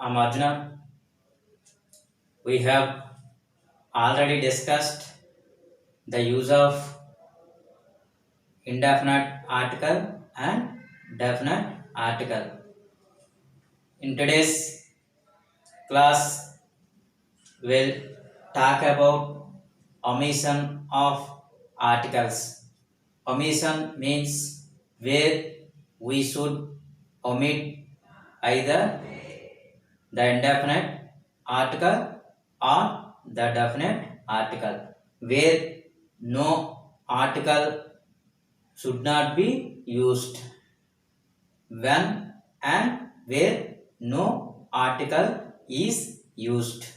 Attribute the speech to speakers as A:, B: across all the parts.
A: I'm Arjuna. We have already discussed the use of indefinite article and definite article. In today's class, we'll talk about omission of articles. Omission means where we should omit either the indefinite article or the definite article, where no article should not be used, when and where no article is used.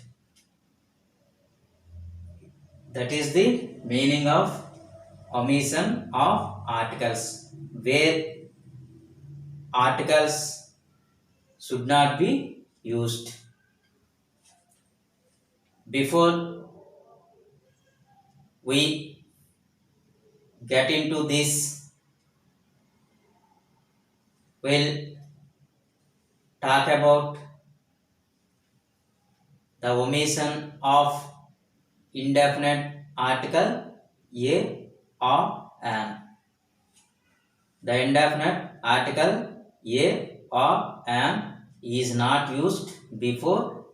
A: That is the meaning of omission of articles, where articles should not be used. Before we get into this, we'll talk about the omission of indefinite article a or an. The indefinite article a or an is not used before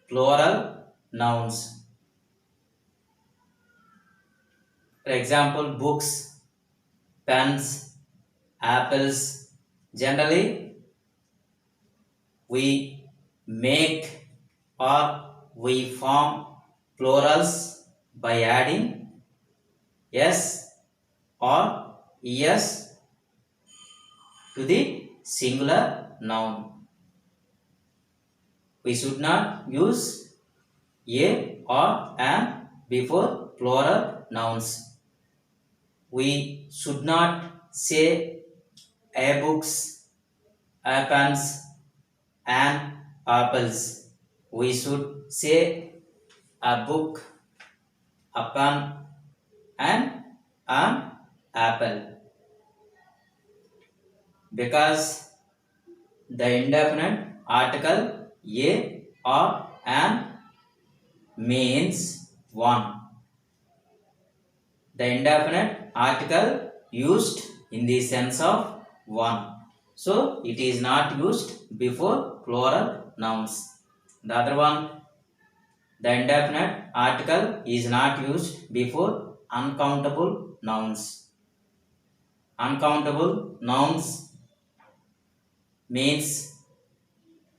A: plural nouns. For example, books, pens, apples. Generally, we make or we form plurals by adding s or es to the singular noun. We should not use a or an before plural nouns. We should not say a books, a pens, and apples. We should say a book, a pen, and an apple, because the indefinite article a or an means one. The indefinite article used in the sense of one, so it is not used before plural nouns. The other one, the indefinite article is not used before uncountable nouns. Uncountable nouns means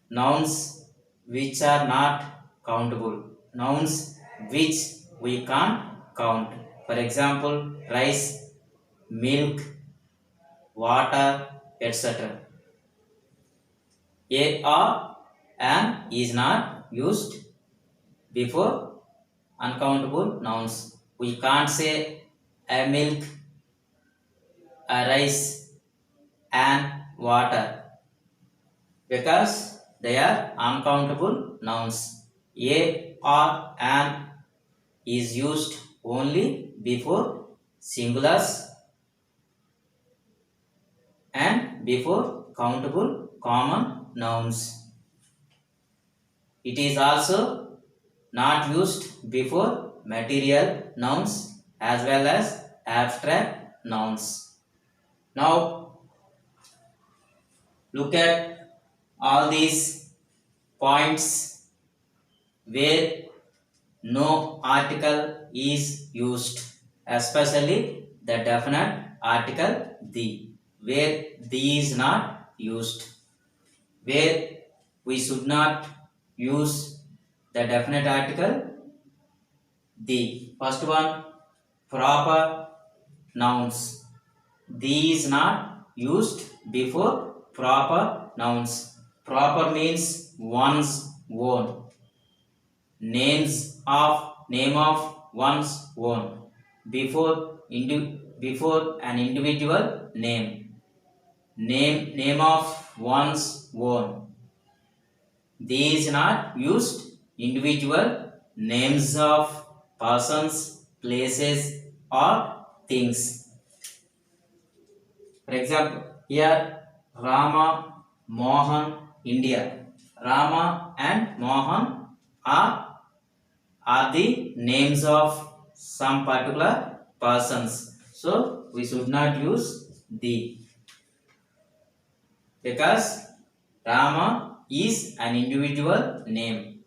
A: nouns which are not countable, nouns which we can't count. For example, rice, milk, water, etc. A or an is not used before uncountable nouns. We can't say a milk, a rice, and water, because they are uncountable nouns. A or an is used only before singulars and before countable common nouns. It is also not used before material nouns as well as abstract nouns. Now, look at all these points where no article is used, especially the definite article the, where the is not used, where we should not use the definite article the. First one, proper nouns. The is not used before proper nouns. Proper means one's own. Name of one's own before an individual name. Name of one's own. These not used individual names of persons, places, or things. For example, here Rama, Mohan, India. Rama and Mohan are the names of some particular persons. So we should not use the, because Rama is an individual name.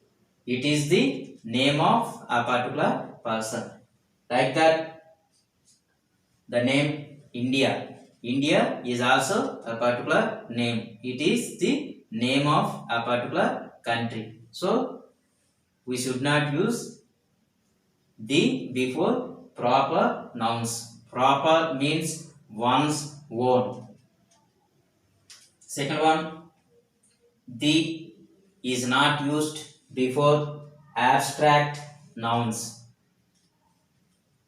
A: It is the name of a particular person. Like that, the name India. India is also a particular name. It is the name of a particular country. So we should not use the before proper nouns. Proper means one's own. Second one, the is not used before abstract nouns.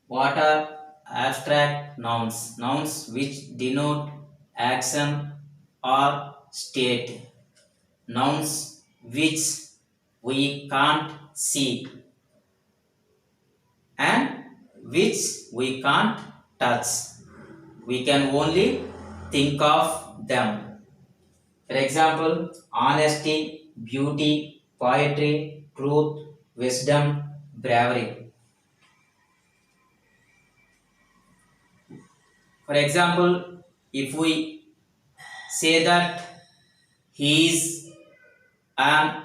A: What are abstract nouns? Nouns which denote action or state. Nouns which we can't see and which we can't touch. We can only think of them. For example, honesty, beauty, poetry, truth, wisdom, bravery. For example, if we say that he is an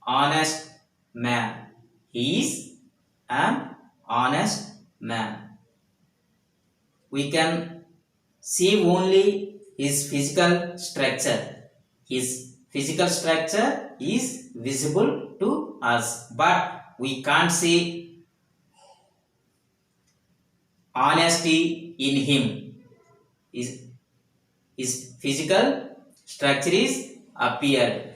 A: honest man, he is an honest man, we can see only his physical structure. His physical structure is visible to us, but we can't see honesty in him. His physical structure is appeared.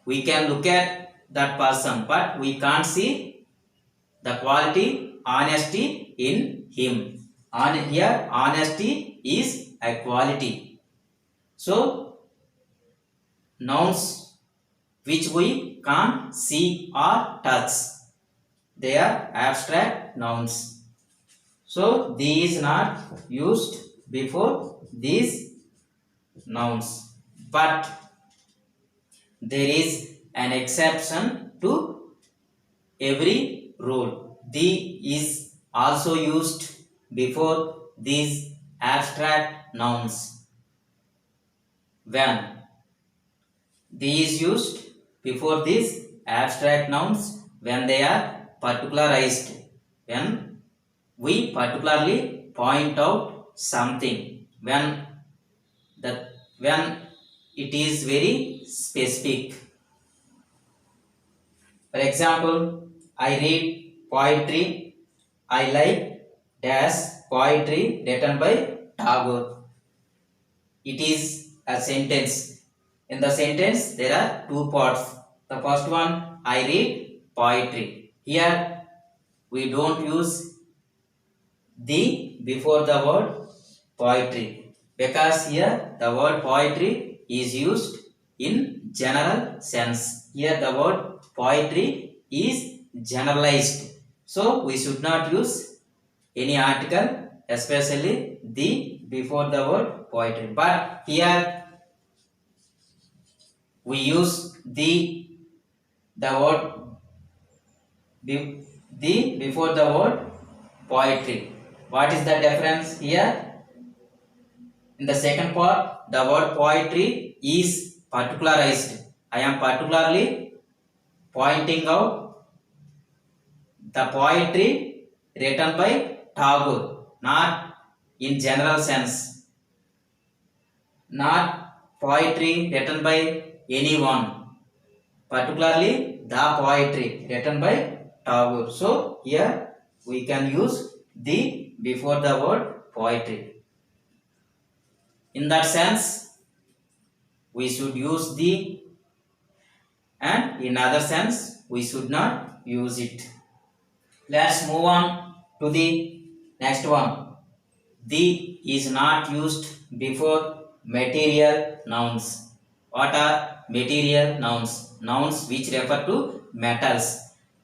A: We can look at that person, but we can't see the quality honesty in him. Here, honesty is a quality. So, nouns which we can't see or touch, they are abstract nouns. So, these not used before these nouns, but there is an exception to every rule. The is also used before these abstract nouns. When the is used before these abstract nouns, when they are particularized, when we particularly point out something, when it is very specific. For example, I read poetry. I like dash poetry written by Tagore. It is a sentence. In the sentence, there are two parts. The first one, I read poetry. Here, we don't use the before the word poetry, because here the word poetry is used in general sense. Here the word poetry is generalized. So we should not use any article, especially the before the word poetry. But here we use the word the before the word poetry. What is the difference here? In the second part, the word poetry is particularized. I am particularly pointing out the poetry written by Tagore, not in general sense, not poetry written by anyone, particularly the poetry written by Tagore. So here we can use the before the word poetry. In that sense, we should use the, and in other sense, we should not use it. Let's move on to the next one. The is not used before material nouns. What are material nouns? Nouns which refer to metals.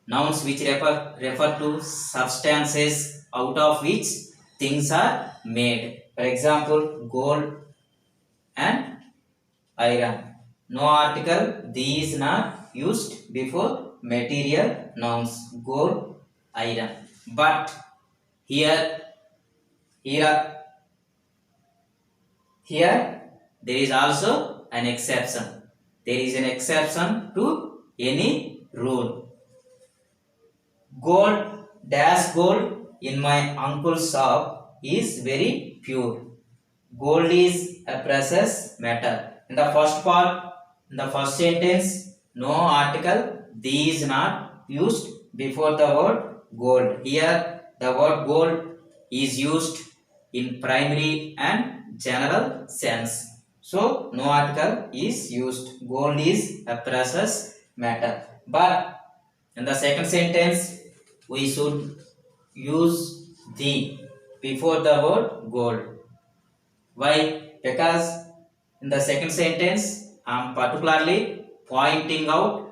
A: Nouns which refer to substances out of which things are made. For example, gold and iron. No article, the is not used before material nouns, gold, iron. But here, here, here there is also an exception. There is an exception to any rule. Gold, dash gold in my uncle's shop is very pure. Gold is a precious metal. In the first part, in the first sentence, no article, the is not used before the word gold. Here, the word gold is used in primary and general sense. So, no article is used. Gold is a precious metal. But in the second sentence, we should use the before the word gold. Why? Because in the second sentence, I am particularly pointing out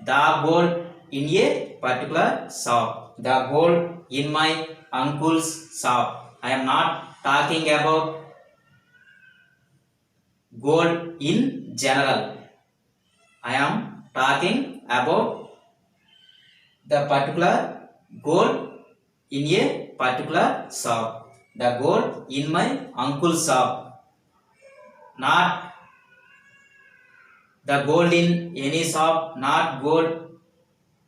A: the gold in a particular shop. The gold in my uncle's shop. I am not talking about gold in general. I am talking about the particular gold in a particular shop. The gold in my uncle's shop. Not the gold in any shop, not gold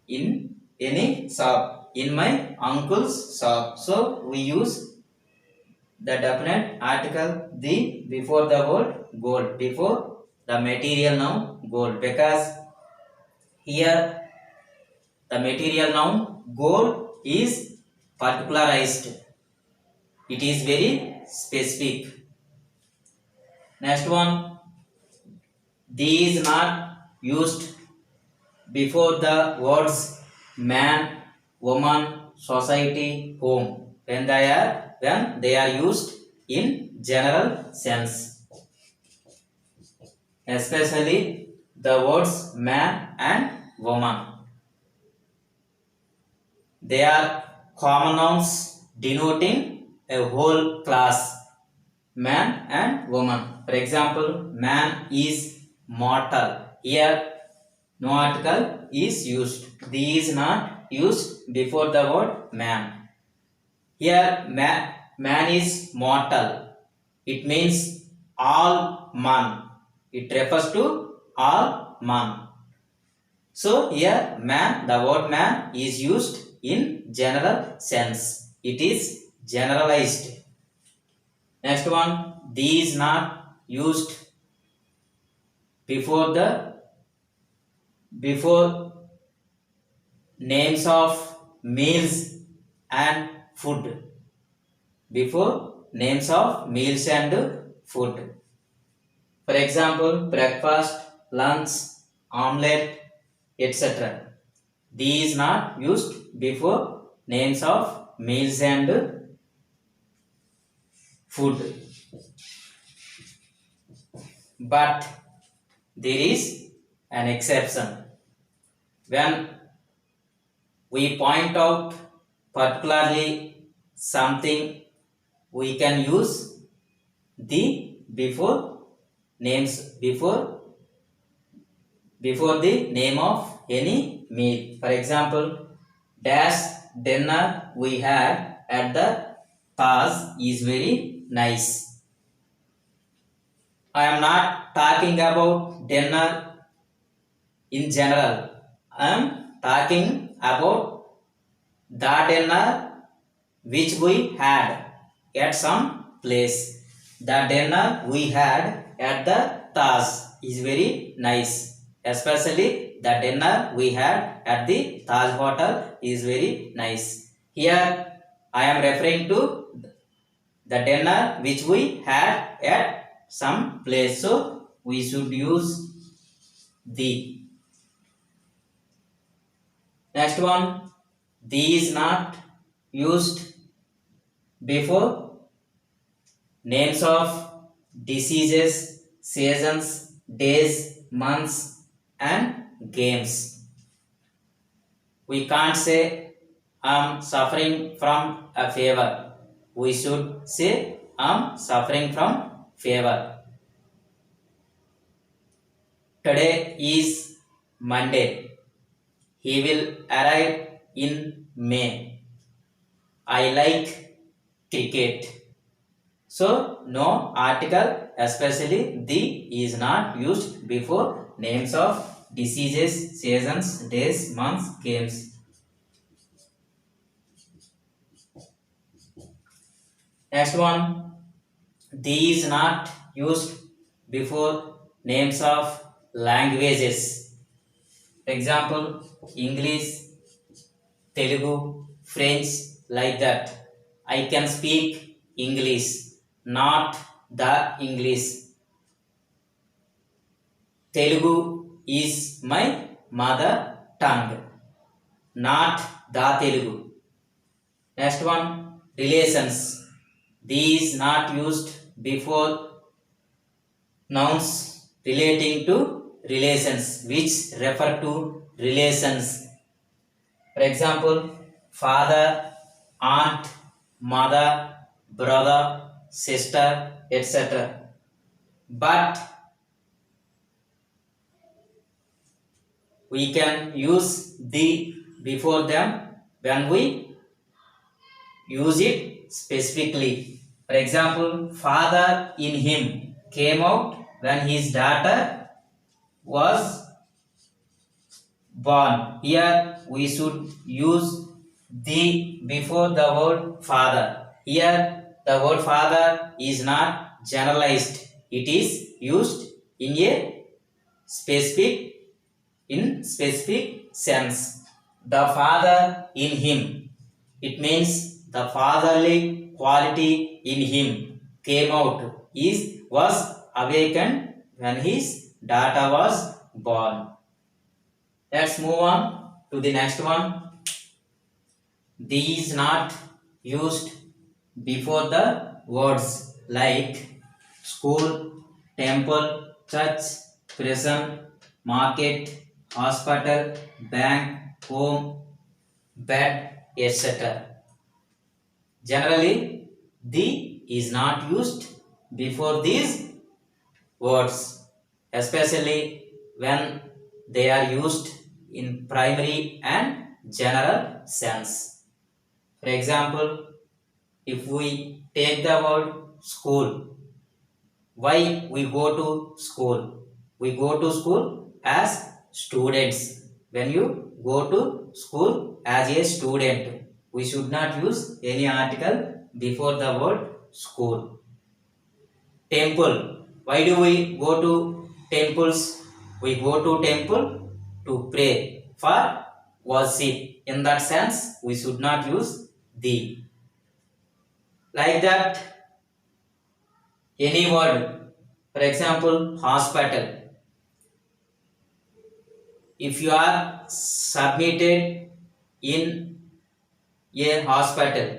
A: in any shop, in my uncle's shop. So we use the definite article the before the word gold, before the material noun gold, because here the material noun gold is particularized. It is very specific. Next one, these is not used before the words man, woman, society, home when they are used in general sense, especially the words man and woman. They are common nouns denoting a whole class, man and woman. For example, man is mortal. Here no article is used. The is not used before the word man. Here man is mortal. It means all man. It refers to all man. So here man, the word man is used in general sense. It is generalized. Next one, these not used before names of meals and food. Before names of meals and food. For example, breakfast, lunch, omelette, etc. These not used before names of meals and food. But there is an exception. When we point out particularly something, we can use the before names before the name of any meal. For example, dash dinner we had at the Taj is very nice. I am not talking about dinner in general. I am talking about the dinner which we had at some place. The dinner we had at the Taj is very nice. Especially the dinner we had at the Taj Hotel is very nice. Here I am referring to the dinner which we had at some place. So we should use the. Next one, the is not used before names of diseases, seasons, days, months and games. We can't say I am suffering from a fever. We should say I am suffering from fever. Today is Monday. He will arrive in May. I like cricket. So no article, especially the, is not used before names of diseases, seasons, days, months, games. Next one, the is not used before names of languages. Example, English, Telugu, French, like that. I can speak English, not the English. Telugu is my mother tongue, not the Telugu. Next one, relations. These not used before nouns relating to relations, which refer to relations. For example, father, aunt, mother, brother, sister, etc. But we can use the before them when we use it specifically. For example, father in him came out when his daughter was born. Here we should use the before the word father. Here the word father is not generalized. It is used in a specific sense. The father in him. It means the fatherly quality in him came out, was awakened when his daughter was born. Let's move on to the next one. These not used before the words like school, temple, church, prison, market, hospital, bank, home, bed, etc. Generally, the is not used before these words, especially when they are used in primary and general sense. For example, if we take the word school, why we go to school? We go to school as students. When you go to school as a student, we should not use any article before the word school. Temple. Why do we go to temples? We go to temple to pray, for worship. In that sense, we should not use the. Like that, any word. For example, hospital. If you are submitted in a hospital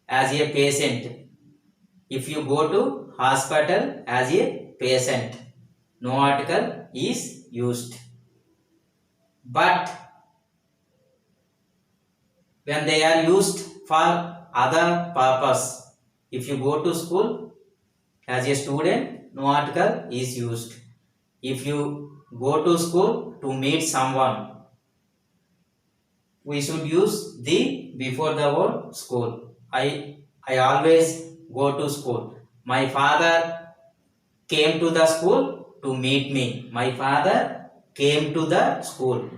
A: as a patient, if you go to hospital as a patient, no article is used. But when they are used for other purpose, if you go to school as a student, no article is used. If you go to school to meet someone, we should use the before the word school. I always go to school. My father came to the school to meet me. My father came to the school,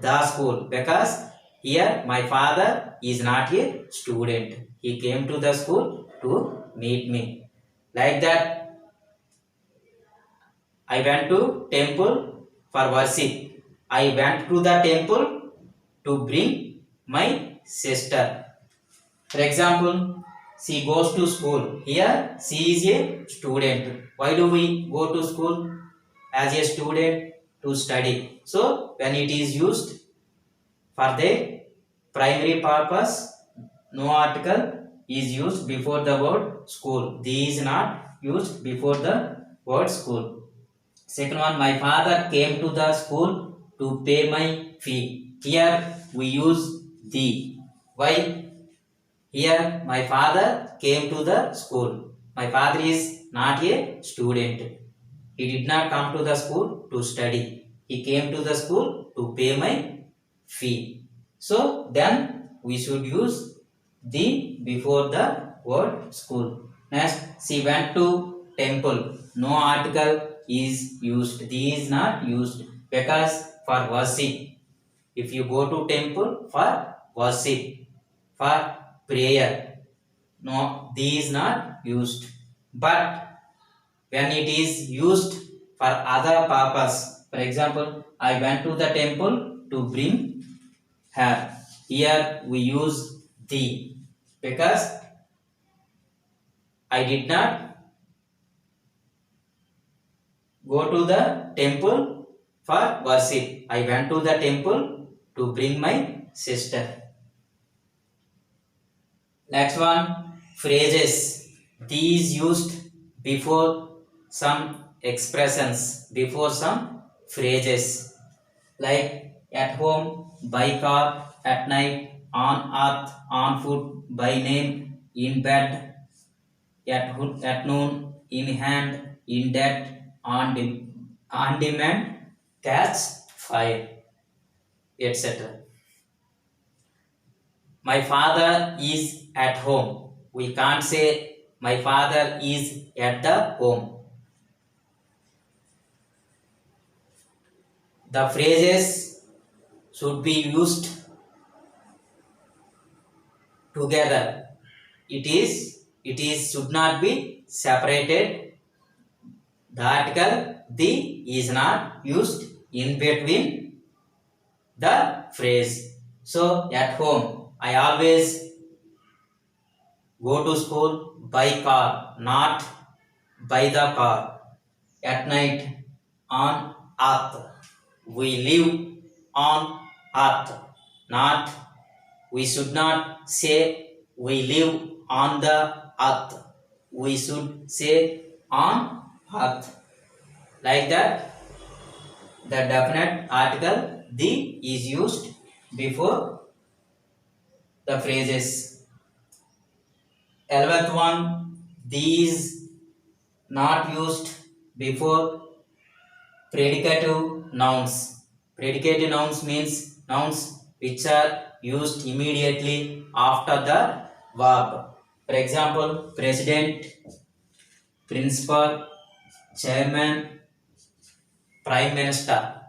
A: because here my father is not a student. He came to the school to meet me. Like that, I went to temple for worship. I went to the temple to bring my sister. For example, she goes to school. Here she is a student. Why do we go to school as a student? To study. So when it is used for the primary purpose, no article is used before the word school. These is not used before the word school. Second one, my father came to the school to pay my fee. Here we use the. Why? Here my father came to the school. My father is not a student. He did not come to the school to study. He came to the school to pay my fee. So then we should use the before the word school. Next, she went to temple. No article is used. The is not used because for worship. If you go to temple for worship, for prayer, no, the is not used. But when it is used for other purpose, for example, I went to the temple to bring her. Here we use the because I did not go to the temple for worship. I went to the temple to bring my sister. Next one, phrases. These used before some expressions, before some phrases like at home, by car, at night, on earth, on foot, by name, in bed, at noon, in hand, in debt, on demand, catch fire, etc. My father is at home. We can't say my father is at the home. The phrases should be used together. It is should not be separated. The article the is not used in between the phrase. So at home, I always go to school by car, not by the car. At night, on earth. We live on earth, not we should not say we live on the earth. We should say on earth. Like that, the definite article the is used before the phrases. 11th one, these not used before predicative nouns. Predicative nouns means nouns which are used immediately after the verb. For example, president, principal, chairman, prime minister.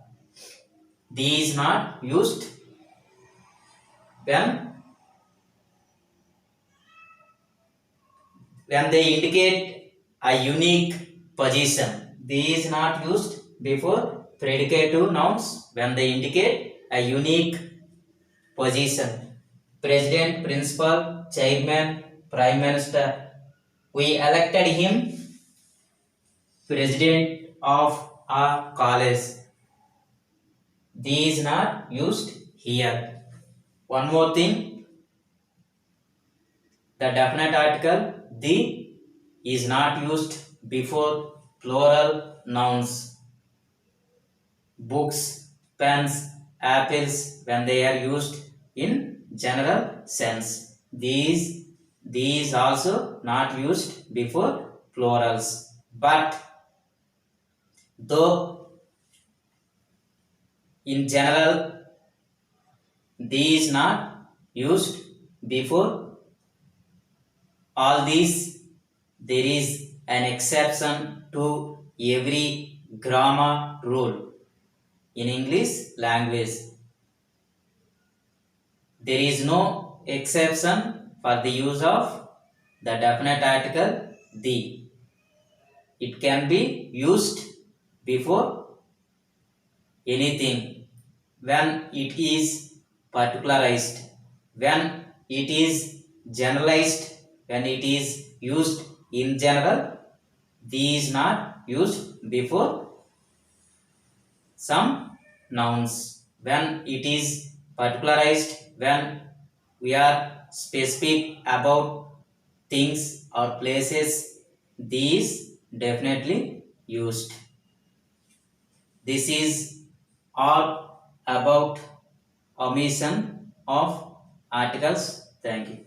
A: These not used when they indicate a unique position. These not used before predicative nouns when they indicate a unique position. President, principal, chairman, prime minister. We elected him president of a college. These not used here. One more thing, the definite article the is not used before plural nouns. Books, pens, apples when they are used in general sense. These also not used before plurals. But though in general these not used before all these, there is an exception to every grammar rule in English language. There is no exception for the use of the definite article the. It can be used before anything when it is particularized, when it is generalized, when it is used in general. These not used before some nouns. When it is particularized, when we are specific about things or places, these definitely used. This is all about omission of articles. Thank you.